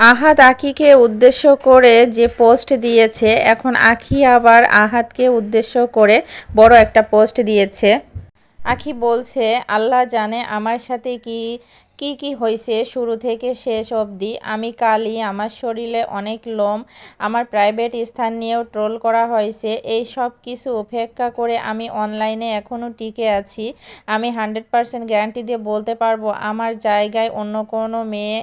আহাদ আখিকে উদ্দেশ্য করে যে পোস্ট দিয়েছে, এখন আখি আবার আহাদকে উদ্দেশ্য করে বড় একটা পোস্ট দিয়েছে। আখি বলছে, আল্লাহ জানে আমার সাথে কি কি কি হয়েছে শুরু থেকে শেষ অবধি। আমি কালই আমার শরীরে অনেক লোম, আমার প্রাইভেট স্থান নিয়েও ট্রোল করা হয়েছে। এই সব কিছু উপেক্ষা করে আমি অনলাইনে এখনও টিকে আছি। আমি 100% গ্যারান্টি দিয়ে বলতে পারবো আমার জায়গায় অন্য কোনো মেয়ে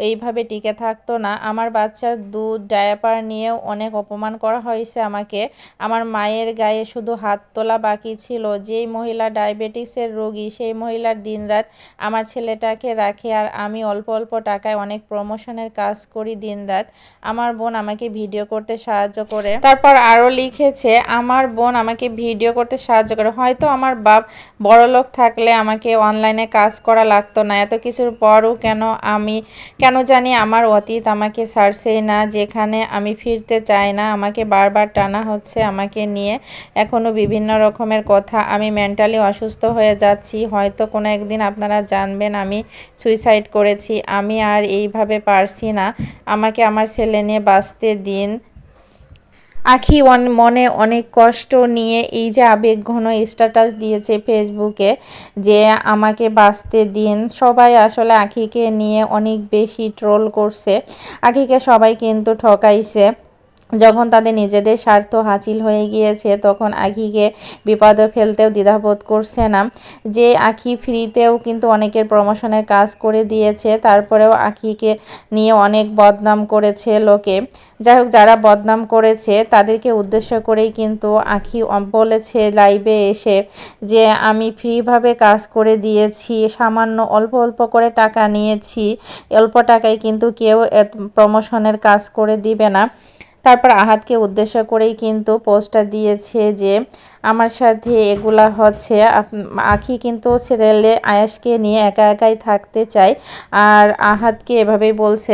এইভাবে টিকে থাকতো না। আমার বাচ্চার দুধ ডায়াপার নিয়েও অনেক অপমান করা হয়েছে আমাকে। আমার মায়ের গায়ে শুধু হাত তোলা বাকি ছিল। যেই মহিলা ডায়াবেটিক্সের রোগী, সেই মহিলার দিনরাত আমার ছেলেটাকে রাখে, আর আমি অল্প অল্প টাকায় অনেক প্রমোশনের কাজ করি দিনরাত। আমার বোন আমাকে ভিডিও করতে সাহায্য করে। তারপর আরও লিখেছে, আমার বোন আমাকে ভিডিও করতে সাহায্য করে। হয়তো আমার বাপ বড়লোক থাকলে আমাকে অনলাইনে কাজ করা লাগতো না। এত কিছুর পরও কেন জানি আমার অতীত আমাকে ছাড়ছেই না। যেখানে আমি ফিরতে চাই না, আমাকে বারবার টানা হচ্ছে আমাকে নিয়ে। এখনও বিভিন্ন রকমের কথা। আমি মেন্টালি অসুস্থ হয়ে যাচ্ছি। হয়তো কোনো একদিন আপনারা জানবেন আমি সুইসাইড করেছি। আমি আর এইভাবে পারছি না। আমাকে আমার ছেলে নিয়ে বাঁচতে দিন। আখি মনে অনেক কষ্ট নিয়ে এই যে আবেগঘন স্ট্যাটাস দিয়েছে ফেসবুকে, যে আমাকে বাঁচতে দিন। সবাই আসলে আখিকে নিয়ে অনেক বেশি ট্রোল করছে। আখিকে সবাই কিন্তু ঠকাইছে। যখন তাদের নিজেদের স্বার্থ হাসিল হয়ে গিয়েছে, তখন আখিকে বিপদে ফেলতেও দ্বিধাবোধ করছে না। যে আখি ফ্রিতেও কিন্তু অনেকের প্রমোশনের কাজ করে দিয়েছে, তারপরেও আখিকে নিয়ে অনেক বদনাম করেছে লোকে। যাই হোক, যারা বদনাম করেছে তাদেরকে উদ্দেশ্য করেই কিন্তু আখি বলেছে লাইভে এসে যে আমি ফ্রিভাবে কাজ করে দিয়েছি, সামান্য অল্প অল্প করে টাকা নিয়েছি। অল্প টাকায় কিন্তু কেউ প্রমোশনের কাজ করে দিবে না। তারপর আহাদকে উদ্দেশ্য করেই কিন্তু পোস্টটা দিয়েছে যে আমার সাথে এগুলা হচ্ছে। আখি কিন্তু ছেলে আয়াসকে নিয়ে একা একাই থাকতে চায়, আর আহাদকে এভাবেই বলছে।